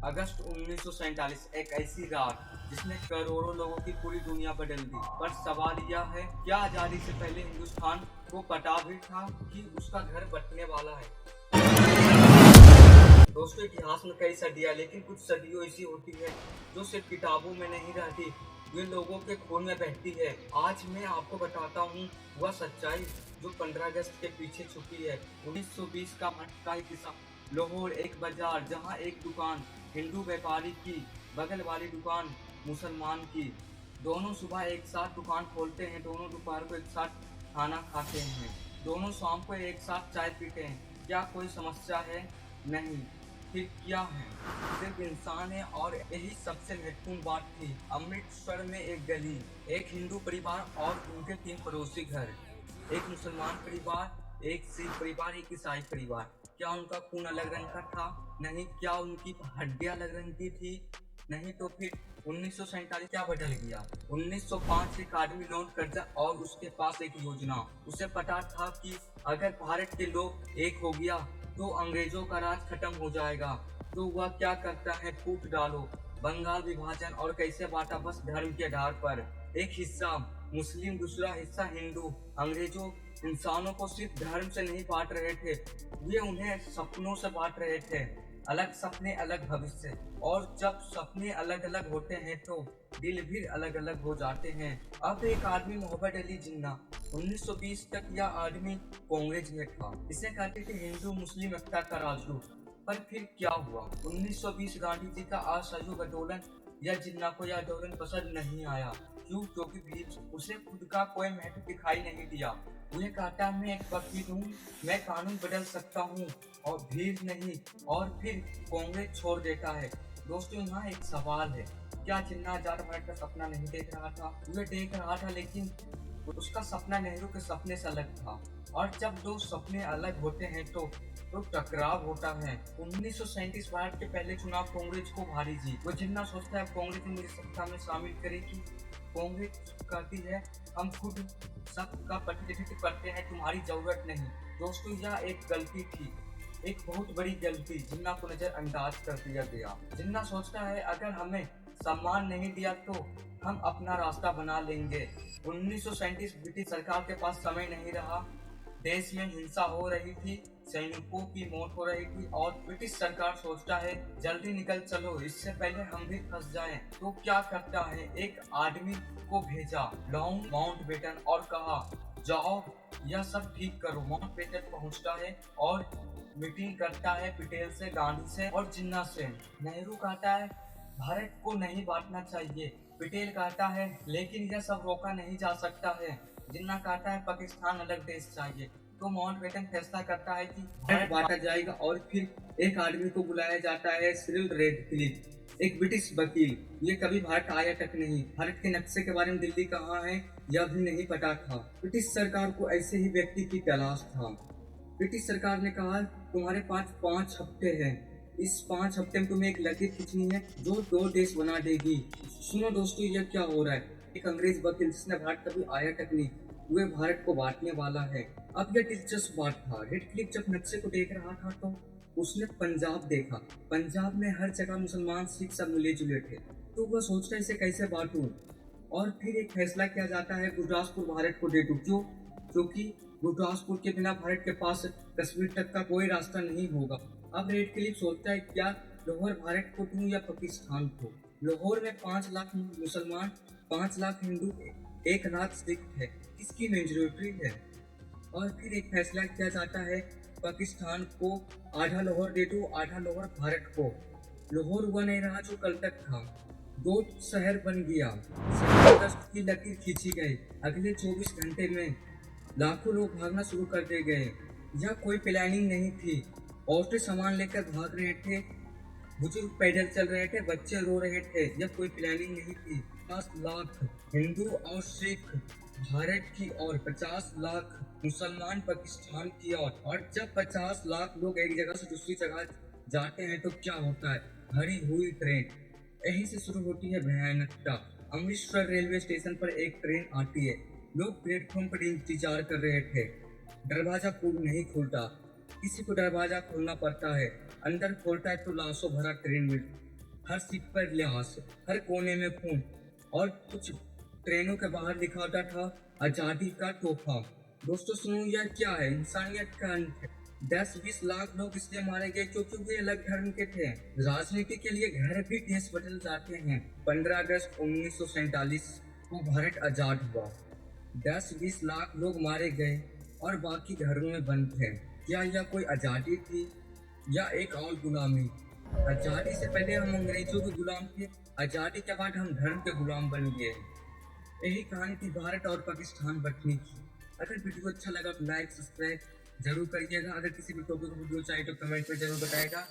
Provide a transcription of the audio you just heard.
अगस्त 1947 एक ऐसी रात जिसने करोड़ों लोगों की पूरी दुनिया बदल दी। पर सवाल यह है, क्या आजादी से पहले हिंदुस्तान को पता भी था कि उसका घर बंटने वाला है? दोस्तों, इतिहास में कई सदियां, लेकिन कुछ सदियों ऐसी होती है जो सिर्फ किताबों में नहीं रहती, वे लोगों के खून में बहती है। आज मैं आपको बताता हूँ वह सच्चाई जो 15 अगस्त के पीछे छुपी है। 1920 का का एक किस्सा। लाहौर एक बाजार जहाँ एक दुकान हिंदू व्यापारी की, बगल वाली दुकान मुसलमान की। दोनों सुबह एक साथ दुकान खोलते हैं, दोनों दोपहर को एक साथ खाना खाते हैं, दोनों शाम को एक साथ चाय पीते हैं। क्या कोई समस्या है? नहीं। फिर क्या है? सिर्फ इंसान है। और यही सबसे महत्वपूर्ण बात थी। अमृतसर में एक गली, एक हिंदू परिवार और उनके 3 पड़ोसी घर, एक मुसलमान परिवार, एक सिख परिवार, एक ईसाई परिवार। क्या उनका खून अलग रंग का था? नहीं। क्या उनकी हड्डियां अलग रंग की थी? नहीं। तो फिर 1947 क्या बदल गया? 1905 एक आदमी लौट कर्जा और उसके पास एक योजना। उसे पता था कि अगर भारत के लोग एक हो गया तो अंग्रेजों का राज खत्म हो जाएगा। तो वह क्या करता है? फूट डालो, बंगाल विभाजन। और कैसे बांटा? बस धर्म के आधार पर। एक हिस्सा मुस्लिम, दूसरा हिस्सा हिंदू। अंग्रेजों इंसानों को सिर्फ धर्म से नहीं बांट रहे थे, वे उन्हें सपनों से बांट रहे थे। अलग सपने, अलग भविष्य। और जब सपने अलग अलग होते हैं तो दिल भी अलग अलग हो जाते हैं। अब एक आदमी, मोहम्मद अली जिन्ना, 1920 तक यह आदमी कांग्रेस में था। इसे कहते थे हिंदू मुस्लिम एकता का राजदूत। पर फिर क्या हुआ? 1920 गांधी जी का असहयोग आंदोलन, या जिन्ना को यह आंदोलन पसंद नहीं आया। क्यों? क्योंकि भीड़ उसे खुद का कोई महत्व दिखाई नहीं दिया। वह कहता, मैं एक वकील हूँ, मैं कानून बदल सकता हूँ और भीड़ नहीं। और फिर कांग्रेस छोड़ देता है। दोस्तों, यहाँ एक सवाल है, क्या जिन्ना आजाद भारत का सपना नहीं देख रहा था? वह देख रहा था, लेकिन उसका सपना नेहरू के सपने से अलग था। और जब दो सपने अलग होते हैं तो टकराव होता है। 1937 भारत के पहले चुनाव कांग्रेस को भारी जीत। वो जिन्ना सोचता है कांग्रेस ने मुझे सत्ता में शामिल करेगी। कांग्रेस कहती है, हम खुद सबका प्रतिनिधित्व करते हैं, तुम्हारी जरूरत नहीं। दोस्तों, यह एक गलती थी, एक बहुत बड़ी गलती। जिन्ना को नजरअंदाज कर दिया गया। जिन्ना सोचता है, अगर हमें सम्मान नहीं दिया तो हम अपना रास्ता बना लेंगे। 1937 ब्रिटिश सरकार के पास समय नहीं रहा। देश में हिंसा हो रही थी, सैनिकों की मौत हो रही थी और ब्रिटिश सरकार सोचता है जल्दी निकल चलो, इससे पहले हम भी फंस जाएं। तो क्या करता है? एक आदमी को भेजा लॉन्ग माउंटबेटन और कहा, जाओ यह सब ठीक करो। माउंटबेटन पहुंचता है और मीटिंग करता है पटेल से, गांधी से और जिन्ना से। नेहरू कहता है भारत को नहीं बांटना चाहिए। पटेल कहता है लेकिन यह सब रोका नहीं जा सकता है। जिन्ना कहता है पाकिस्तान अलग देश चाहिए। तो माउंटबेटन फैसला करता है कि भारत बांटा जाएगा। और फिर एक आदमी को बुलाया जाता है, सिरिल रेडक्लिफ, एक ब्रिटिश वकील। ये कभी भारत आया तक नहीं। भारत के नक्शे के बारे में दिल्ली कहाँ है यह भी नहीं पता था। ब्रिटिश सरकार को ऐसे ही व्यक्ति की तलाश था। ब्रिटिश सरकार ने कहा, तुम्हारे पास 5 हफ्ते हैं। इस 5 हफ्ते में तुम्हें एक लकीर खींचनी है जो 2 देश बना देगी। सुनो दोस्तों, यह क्या हो रहा है? एक अंग्रेज वकील जिसने भारत कभी आया तक नहीं, वह भारत को बांटने वाला है। अब यह दिलचस्प बात था, रेडक्लिफ जब नक्शे को देख रहा था तो उसने पंजाब देखा। पंजाब में हर जगह मुसलमान सिख सब मिले जुले थे। तो वह सोचता इसे कैसे बांटूं। और फिर एक फैसला किया जाता है, गुरदासपुर भारत को दे दूं। क्यों? क्योंकि गुरदासपुर के बिना भारत के पास कश्मीर तक का कोई रास्ता नहीं होगा। अब रेडक्लिफ सोचता है, क्या लाहौर भारत को दूं या पाकिस्तान को? लाहौर में 5 लाख मुसलमान, 5 लाख हिंदू, 1 लाख सिख है, इसकी मेजोरिटी है। और फिर एक फैसला किया जाता है, पाकिस्तान को आधा लाहौर दे दो, आधा लाहौर भारत को। लाहौर हुआ नहीं रहा जो कल तक था, 2 शहर बन गया। जबरदस्त की लकीर खींची गई। अगले 24 घंटे में लाखों लोग भागना शुरू कर दे गए। यह कोई प्लानिंग नहीं थी। औरतें सामान लेकर भाग रहे थे, बुजुर्ग पैदल चल रहे थे, बच्चे रो रहे थे। यह कोई प्लानिंग नहीं थी। 50 लाख हिंदू और सिख भारत की और 50 लाख मुसलमान पाकिस्तान की और जब 50 लाख लोग एक जगह से दूसरी जगह जाते हैं तो क्या होता है? भरी हुई ट्रेन। यहीं से शुरू होती है भयानकता। अमृतसर रेलवे स्टेशन पर एक ट्रेन आती है। लोग प्लेटफॉर्म पर इंतजार कर रहे थे। दरवाजा नहीं खुलता, किसी को दरवाजा खोलना पड़ता है। अंदर खोलता है तो लाशों भरा ट्रेन में हर सीट पर लिहाज, हर कोने में खून, और कुछ ट्रेनों के बाहर लिखा होता था आजादी का तोहफा। दोस्तों सुनो, यह क्या है? इंसानियत का अंत है। 10-20 लाख लोग इसलिए मारे गए क्योंकि वे अलग धर्म के थे। राजनीति के लिए घर भी देश बदल जाते हैं। 15 अगस्त 1947 को भारत आजाद हुआ। 10-20 लाख लोग मारे गए और बाकी घरों में बंद थे। क्या यह कोई आजादी थी या एक और गुलामी? आजादी से पहले हम अंग्रेजों के गुलाम थे, आजादी के बाद हम धर्म के गुलाम बन गए। यही कहानी थी भारत और पाकिस्तान बंटने की। अगर वीडियो अच्छा लगा तो लाइक सब्सक्राइब जरूर करिएगा। अगर किसी भी टॉपिक को वीडियो चाहिए तो कमेंट में जरूर बताएगा।